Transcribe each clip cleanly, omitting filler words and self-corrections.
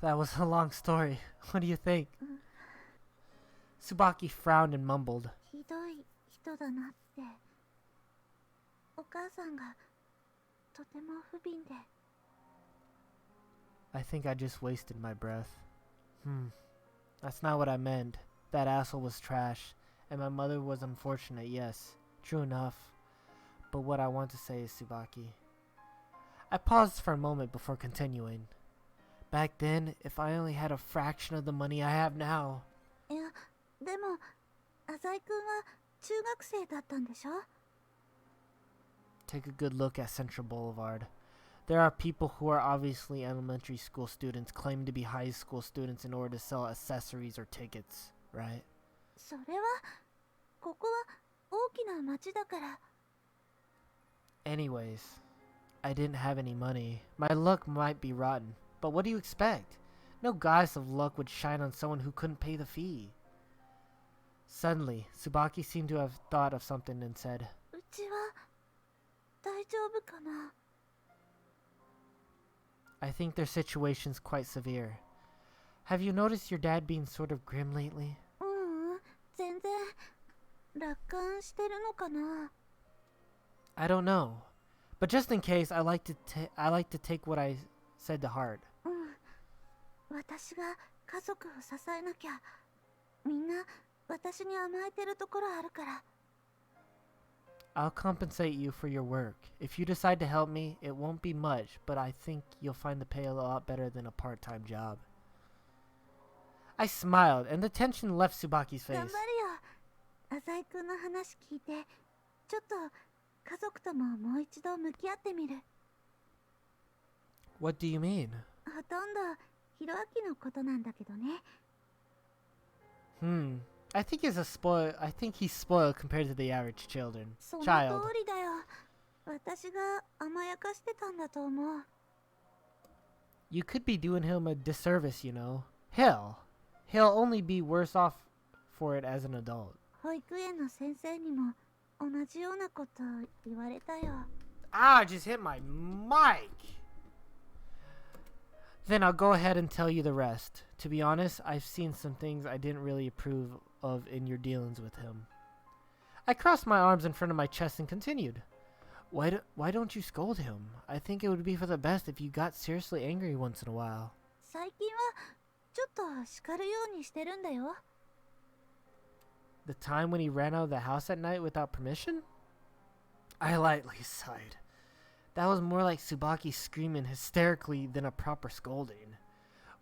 That was a long story. What do you think? Tsubaki frowned and mumbled. ひどい人だなって。お母さんがとても不憫で。I think I just wasted my breath. That's not what I meant. That asshole was trash, and my mother was unfortunate, yes. True enough. But what I want to say is Tsubaki. I paused for a moment before continuing. Back then, if I only had a fraction of the money I have now. いや、でも、浅井くんは中学生だったんでしょ? Take a good look at Central Boulevard. There are people who are obviously elementary school students claiming to be high school students in order to sell accessories or tickets, right? それは、ここは大きな町だから。Anyways, I didn't have any money. My luck might be rotten, but what do you expect? No goddess of luck would shine on someone who couldn't pay the fee. Suddenly, Tsubaki seemed to have thought of something and said, うちは大丈夫かな? I think their situation's quite severe. Have you noticed your dad being sort of grim lately? 全然楽観してるのかな? I don't know. But just in case, I like to take what I said to heart. 私が家族を支えなきゃ。みんな私に甘えてるところあるから。I'll compensate you for your work. If you decide to help me, it won't be much, but I think you'll find the pay a lot better than a part-time job. I smiled, and the tension left Tsubaki's face. 頑張るよ。浅井くんの話聞いて、ちょっと家族とももう一度向き合ってみる。What do you mean? ほとんどひろあきのことなんだけどね。I think he's spoiled compared to the average child. その通りだよ。私が甘やかしてたんだと思う。You could be doing him a disservice, you know. He'll only be worse off for it as an adult. 保育園の先生にも同じようなこと言われたよ。I just hit my mic! Then I'll go ahead and tell you the rest. To be honest, I've seen some things I didn't really approve of in your dealings with him. I crossed my arms in front of my chest and continued. Why don't you scold him? I think it would be for the best if you got seriously angry once in a while. 最近はちょっと叱るようにしてるんだよ。The time when he ran out of the house at night without permission? I lightly sighed. That was more like Tsubaki screaming hysterically than a proper scolding.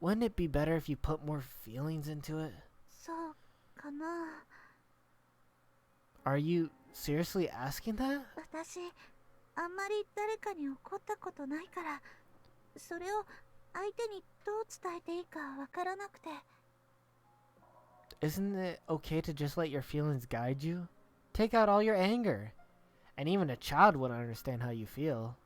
Wouldn't it be better if you put more feelings into it? そうかな。Are you seriously asking that? 私、あんまり誰かに怒ったことないから、それを相手にどう伝えていいかわからなくて。Isn't it okay to just let your feelings guide you? Take out all your anger. And even a child wouldn't understand how you feel.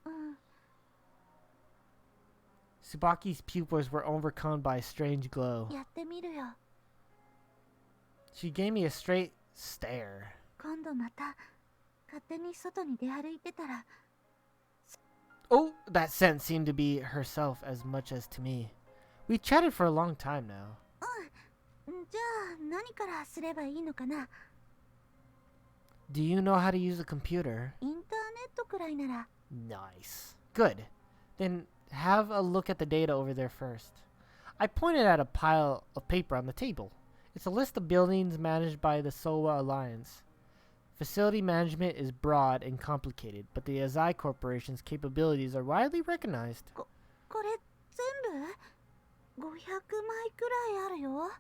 Tsubaki's pupils were overcome by a strange glow. やってみるよ。She gave me a straight stare. 今度また勝手に外に出歩いてたら。Oh, that scent seemed to be herself as much as to me. We chatted for a long time now. じゃあ何からすればいいのかな? Do you know how to use a computer? インターネットくらいなら。Nice. Good. Then have a look at the data over there first. I pointed at a pile of paper on the table. It's a list of buildings managed by the Sowa Alliance. Facility management is broad and complicated, but the Azai Corporation's capabilities are widely recognized. これ全部 ?500 枚くらいあるよ。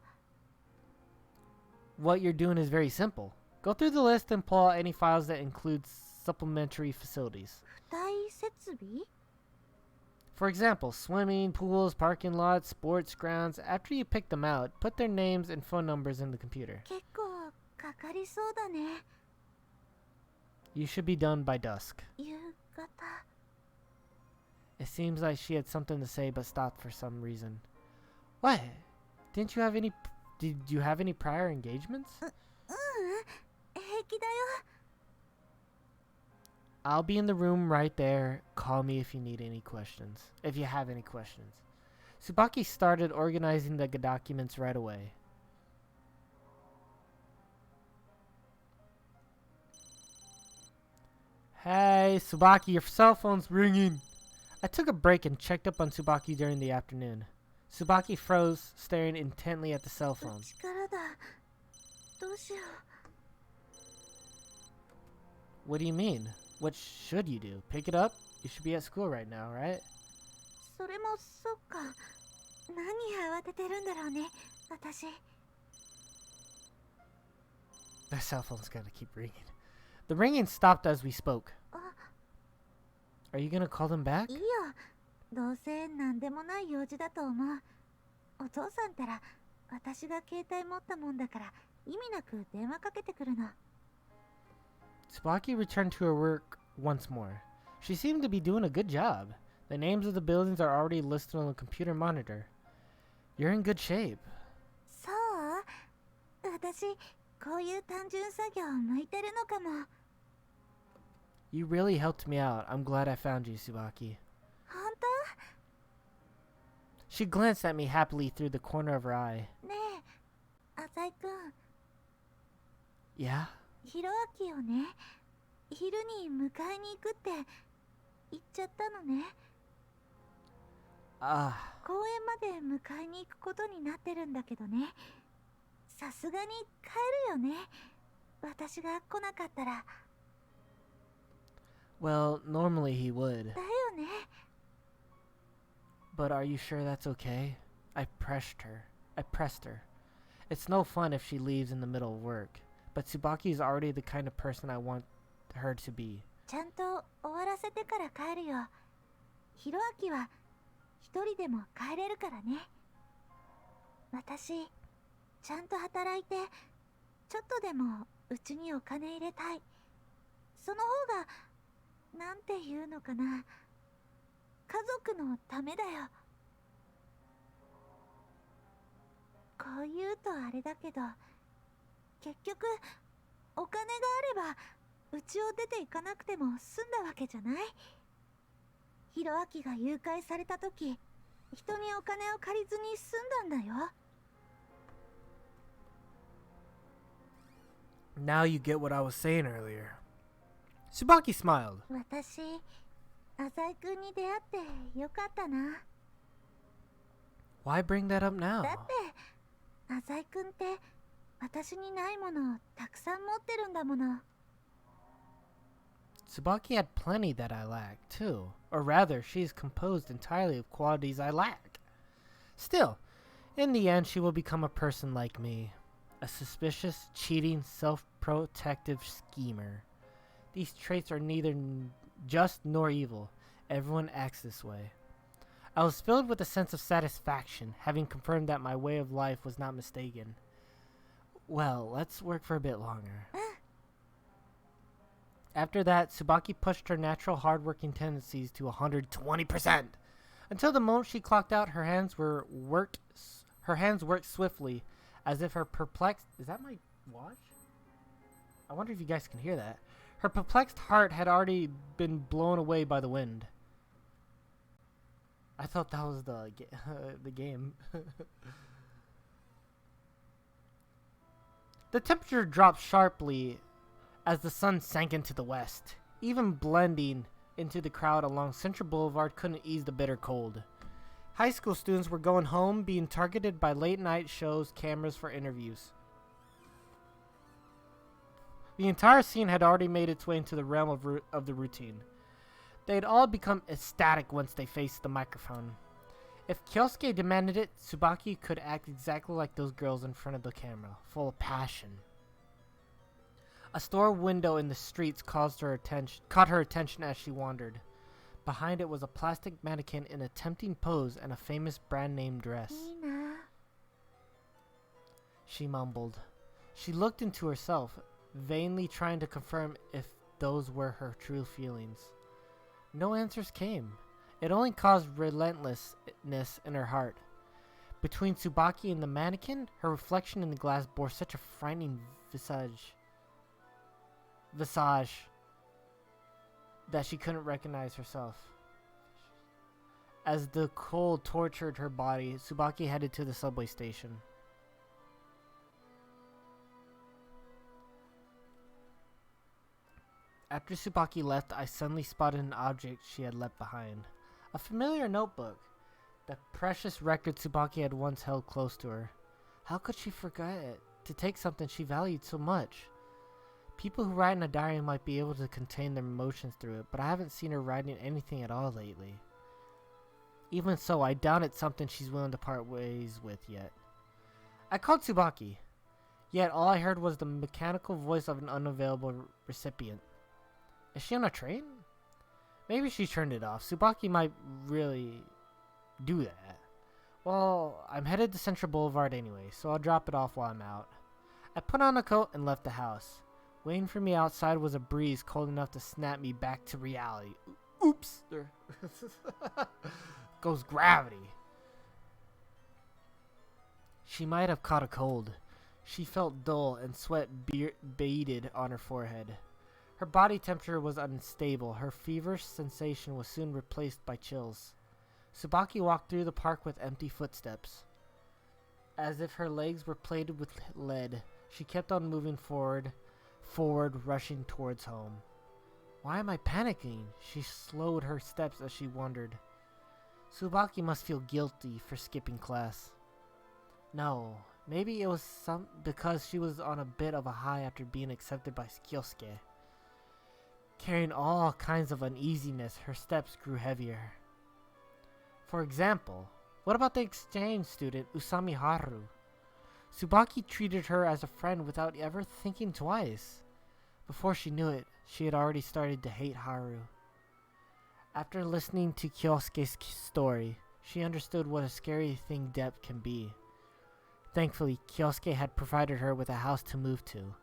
What you're doing is very simple. Go through the list and pull out any files that include supplementary facilities. 付帯設備? For example, swimming, pools, parking lots, sports grounds. After you pick them out, put their names and phone numbers in the computer. 結構かかりそうだね。You should be done by dusk. 夕方。It seems like she had something to say but stopped for some reason. What? Did you have any prior engagements? 平気だよ。I'll be in the room right there. Call me if you need any questions. If you have any questions. Tsubaki started organizing the documents right away. Hey, Tsubaki, your cell phone's ringing. I took a break and checked up on Tsubaki during the afternoon. Tsubaki froze, staring intently at the cell phone. 力だ。どうしよう。 What do you mean? What should you do? Pick it up? You should be at school right now, right? それもそっか。何慌ててるんだろうね、私。 The cell phone's gonna keep ringing. The ringing stopped as we spoke. あ、 Are you gonna call them back? いいよ。どうせ何でもない用事だと思う。お父さんたら私が携帯持ったもんだから意味なく電話かけてくるの。 Tsubaki returned to her work once more. She seemed to be doing a good job. The names of the buildings are already listed on the computer monitor. You're in good shape. そう？私こういう単純作業向いてるのかも。 You really helped me out. I'm glad I found you, Tsubaki. 本 She glanced at me happily through the corner of her eye. 当？ねえ、浅井くん。 Yeah? ひろあきをね、昼に迎えに行くって言っちゃったのね。 Ah, 公園まで迎えに行くことになってるんだけどね。さすがに帰るよね。私が来なかったら。 well, normally he would. だよね。 But are you sure that's okay? I pressed her. It's no fun if she leaves in the middle of work. But Tsubaki is already the kind of person I want her to be. ちゃんと終わらせてから帰るよ。ひろあきは一人でも帰れるからね。私、ちゃんと働いて、ちょっとでもうちにお金入れたい。その方が、なんていうのかな。家族のためだよ。こう言うとあれだけど、結局お金があればうちを出て行かなくても済んだわけじゃない。ひろあきが誘拐された時、人にお金を借りずに済んだんだよ。 Now you get what I was saying earlier. Tsubaki smiled. 私、浅井くんに出会ってよかったな。 Why bring that up now? だって浅井くんって私にないものをたくさん持ってるんだもの。 Tsubaki had plenty that I lacked, too. Or rather, she is composed entirely of qualities I lack. Still, in the end, she will become a person like me. A suspicious, cheating, self-protective schemer. These traits are neither just nor evil. Everyone acts this way. I was filled with a sense of satisfaction, having confirmed that my way of life was not mistaken. Well, let's work for a bit longer. After that, Tsubaki pushed her natural hard-working tendencies to 120%. Until the moment she clocked out, her hands worked swiftly, as if her perplexed... Is that my watch? I wonder if you guys can hear that. Her perplexed heart had already been blown away by the wind. I thought that was the game. The temperature dropped sharply as the sun sank into the west. Even blending into the crowd along Central Boulevard couldn't ease the bitter cold. High school students were going home, being targeted by late-night shows, cameras for interviews. The entire scene had already made its way into the realm of the routine. They had all become ecstatic once they faced the microphone. If Kyousuke demanded it, Tsubaki could act exactly like those girls in front of the camera, full of passion. A store window in the streets caught her attention as she wandered. Behind it was a plastic mannequin in a tempting pose and a famous brand name dress. いいな。 She mumbled. She looked into herself, vainly trying to confirm if those were her true feelings. No answers came. It only caused relentlessness in her heart. Between Tsubaki and the mannequin, her reflection in the glass bore such a frightening visage that she couldn't recognize herself. As the cold tortured her body, Tsubaki headed to the subway station. After Tsubaki left, I suddenly spotted an object she had left behind. A familiar notebook. The precious record Tsubaki had once held close to her. How could she forget to take something she valued so much? People who write in a diary might be able to contain their emotions through it, but I haven't seen her writing anything at all lately. Even so, I doubt it's something she's willing to part ways with yet. I called Tsubaki, yet all I heard was the mechanical voice of an unavailable recipient. Is she on a train? Maybe she turned it off. Tsubaki might really do that. Well, I'm headed to Central Boulevard anyway, so I'll drop it off while I'm out. I put on a coat and left the house. Waiting for me outside was a breeze cold enough to snap me back to reality. Oops! There goes gravity. She might have caught a cold. She felt dull and sweat beaded on her forehead. Her body temperature was unstable. Her feverish sensation was soon replaced by chills. Tsubaki walked through the park with empty footsteps. As if her legs were plated with lead, she kept on moving forward, rushing towards home. Why am I panicking? She slowed her steps as she wondered. Tsubaki must feel guilty for skipping class. No, maybe it was because she was on a bit of a high after being accepted by Kyousuke. Carrying all kinds of uneasiness, her steps grew heavier. For example, what about the exchange student Usami Haru? Tsubaki treated her as a friend without ever thinking twice. Before she knew it, she had already started to hate Haru. After listening to Kyosuke's story, she understood what a scary thing debt can be. Thankfully, Kyosuke had provided her with a house to move to,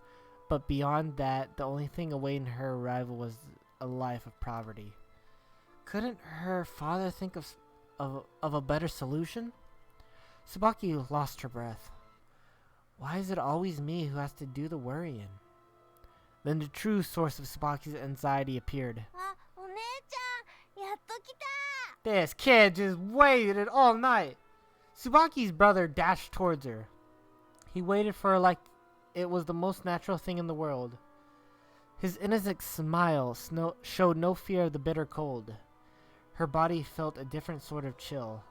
but beyond that, the only thing awaiting her arrival was a life of poverty. Couldn't her father think of a better solution? Tsubaki lost her breath. Why is it always me who has to do the worrying? Then the true source of Tsubaki's anxiety appeared. This kid just waited all night. Tsubaki's brother dashed towards her. He waited for her like it was the most natural thing in the world. His innocent smile showed no fear of the bitter cold. Her body felt a different sort of chill.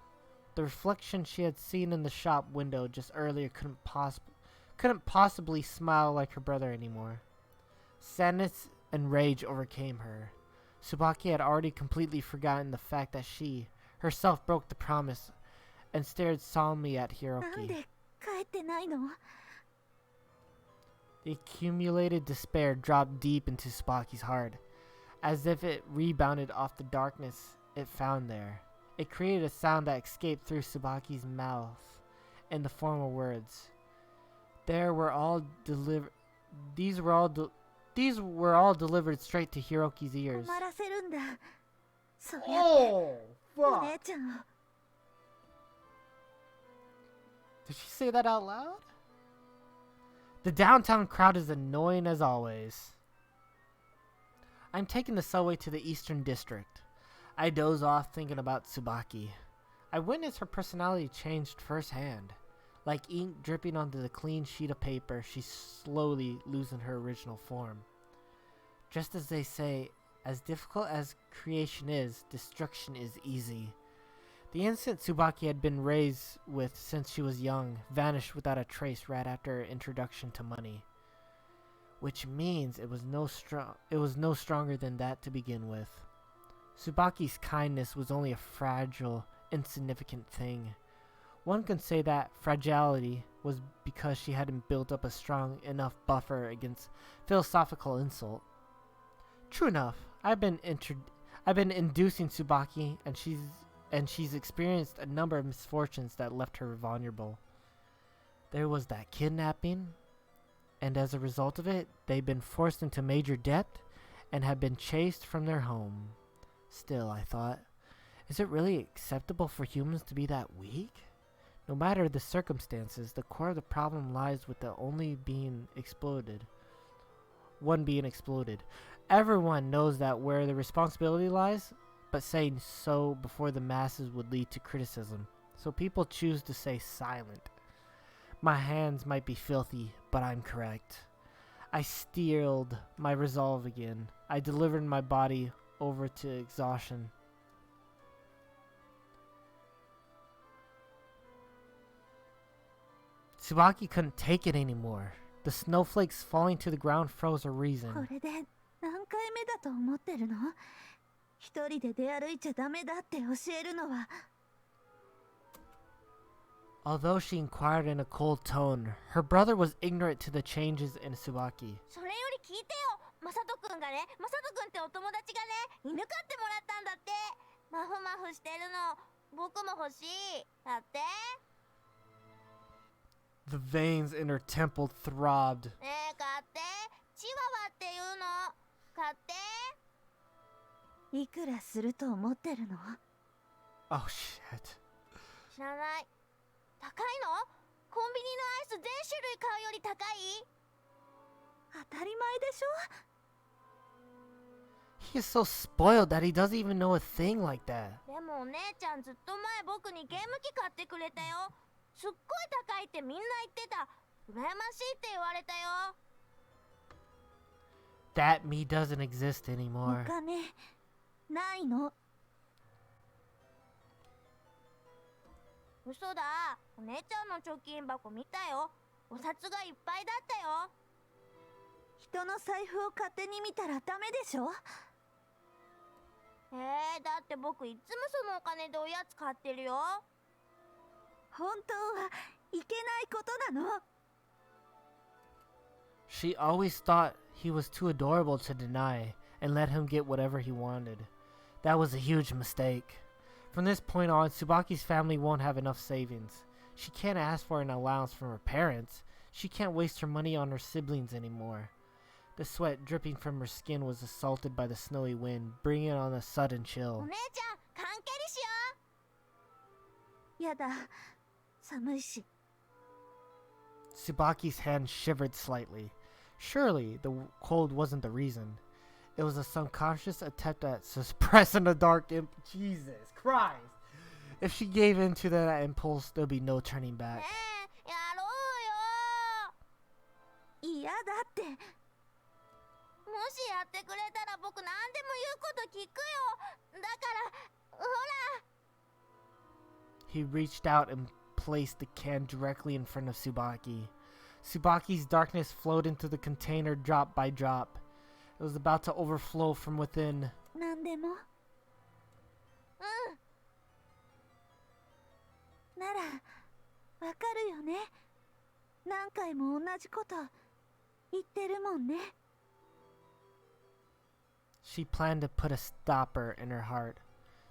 The reflection she had seen in the shop window just earlier couldn't possibly smile like her brother anymore. Sadness and rage overcame her. Tsubaki had already completely forgotten the fact that she herself broke the promise and stared solemnly at Hiroki. The accumulated despair dropped deep into Tsubaki's heart, as if it rebounded off the darkness it found there. It created a sound that escaped through Tsubaki's mouth in the form of words. These were all delivered straight to Hiroki's ears. Oh, fuck! Did she say that out loud? The downtown crowd is annoying as always. I'm taking the subway to the Eastern District. I doze off thinking about Tsubaki. I witnessed her personality changed firsthand. Like ink dripping onto the clean sheet of paper, she's slowly losing her original form. Just as they say, as difficult as creation is, destruction is easy. The innocent Tsubaki had been raised with since she was young vanished without a trace right after her introduction to money. Which means it was no stronger than that to begin with. Tsubaki's kindness was only a fragile, insignificant thing. One could say that fragility was because she hadn't built up a strong enough buffer against philosophical insult. True enough, I've been inducing Tsubaki, and she's experienced a number of misfortunes that left her vulnerable. There was that kidnapping, and as a result of it, they've been forced into major debt and have been chased from their home. Still, I thought, is it really acceptable for humans to be that weak? No matter the circumstances, the core of the problem lies with the one being exploded. Everyone knows that where the responsibility lies, but saying so before the masses would lead to criticism, so people choose to stay silent. My hands might be filthy, but I'm correct. I steeled my resolve again. I delivered my body over to exhaustion. Tsubaki couldn't take it anymore. The snowflakes falling to the ground froze her こ reason. れで何回目だと思ってるの？一人で出歩いちゃダメだって教えるのは。Although she inquired in a cold tone, her brother was ignorant to the changes in Tsubaki. それより聞いてよ。マサトくんがね、マサトくんってお友達がね、犬飼ってもらったんだって。マフマフしてるの、僕も欲しい。だって。The veins in her temple throbbed. ねえ、買って。チワワっていうの。買って。いくらすると思ってるの？ Oh shit. 知らない。高いの？コンビニのアイス全種類買うより高い？当たり前でしょ？ He is so spoiled that he doesn't even know a thing like that. でもお姉ちゃんずっと前僕にゲーム機買ってくれたよ。すっごい高いってみんな言ってた。羨ましいって言われたよ。That me doesn't exist anymore. お金ないの？嘘だ。お姉ちゃんの貯金箱見たよ。お札がいっぱいだったよ。人の財布を勝手に見たらダメでしょ？だって僕いつもそのお金でおやつ買ってるよ。本当はいけないことなの。She always thought he was too adorable to deny and let him get whatever he wanted. That was a huge mistake. From this point on, Tsubaki's family won't have enough savings. She can't ask for an allowance from her parents. She can't waste her money on her siblings anymore. The sweat dripping from her skin was assaulted by the snowy wind, bringing on a sudden お chill. 姉ちゃん、関係りしよう。やだ、寒いし。Tsubaki's hand shivered slightly. Surely the cold wasn't the reason. It was a subconscious attempt at suppressing the dark Jesus Christ! If she gave in to that impulse, there'd be no turning back. ねえ、やろうよ。嫌だって。もしやってくれたら僕何でも言うこと聞くよ。だからほら。 He reached out and placed the can directly in front of Tsubaki. Tsubaki's darkness flowed into the container drop by drop. It was about to overflow from within. 何でも。ならわかるよね。何回も同じこと言ってるもんね。She planned to put a stopper in her heart.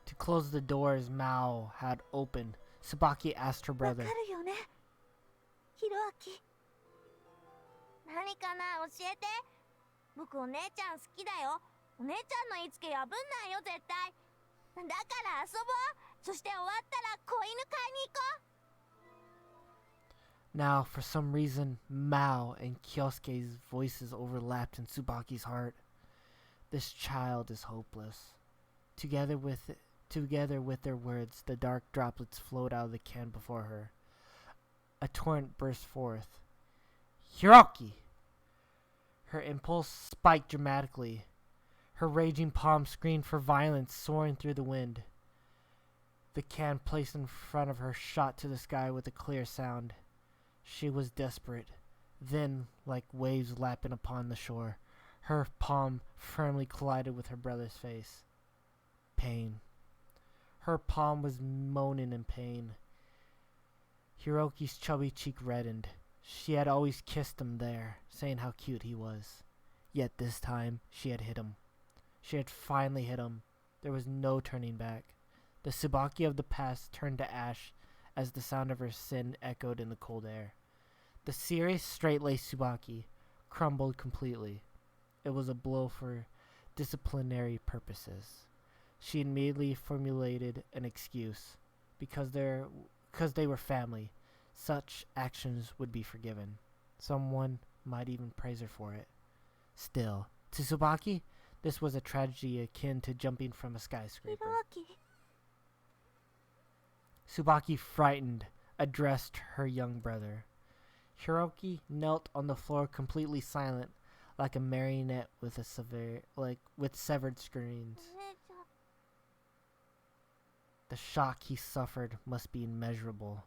To close the doors Maou had opened, Tsubaki asked her わか brother. るよね。ひろあき。何かな、教えて。僕お姉ちゃん好きだよ。お姉ちゃんの言いつけ破んないよ絶対。だから遊ぼう。そして終わったら子犬買いに行こう。 Now, for some reason, Maou and Kyousuke's voices overlapped in Tsubaki's heart. This child is hopeless. Together with their words, the dark droplets flowed out of the can before her. A torrent burst forth. Hiroki! Her impulse spiked dramatically. Her raging palm screamed for violence, soaring through the wind. The can placed in front of her shot to the sky with a clear sound. She was desperate. Then, like waves lapping upon the shore, her palm firmly collided with her brother's face. Pain. Her palm was moaning in pain. Hiroki's chubby cheek reddened. She had always kissed him there, saying how cute he was. Yet this time, she had hit him. She had finally hit him. There was no turning back. The Tsubaki of the past turned to ash as the sound of her sin echoed in the cold air. The serious, straight-laced Tsubaki crumbled completely. It was a blow for disciplinary purposes. She immediately formulated an excuse. Because they were family, such actions would be forgiven. Someone might even praise her for it. Still, to Tsubaki, This was a tragedy akin to jumping from a skyscraper. Tsubaki, frightened, addressed her young brother. Hiroki knelt on the floor, completely silent, like a marionette with severed screens. The shock he suffered must be immeasurable.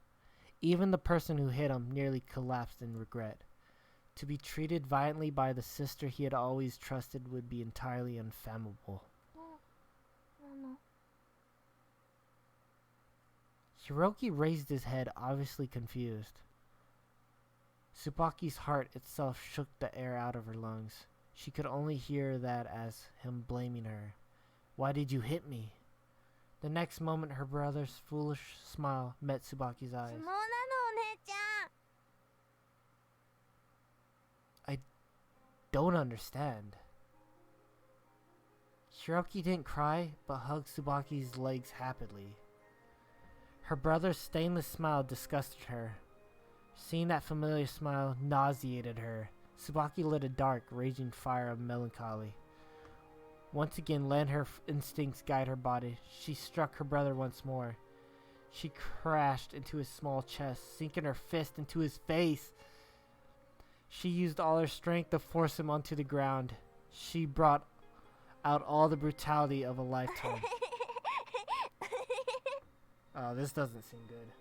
Even the person who hit him nearly collapsed in regret. To be treated violently by the sister he had always trusted would be entirely unfathomable. Hiroki raised his head, obviously confused. Tsubaki's heart itself shook the air out of her lungs. She could only hear that as him blaming her. Why did you hit me? The next moment, her brother's foolish smile met Tsubaki's eyes. I don't understand. Hiroki didn't cry, but hugged Tsubaki's legs happily. Her brother's stainless smile disgusted her. Seeing that familiar smile nauseated her. Tsubaki lit a dark, raging fire of melancholy. Once again, letting her instincts guide her body, she struck her brother once more. She crashed into his small chest, sinking her fist into his face. She used all her strength to force him onto the ground. She brought out all the brutality of a lifetime. Oh, this doesn't seem good.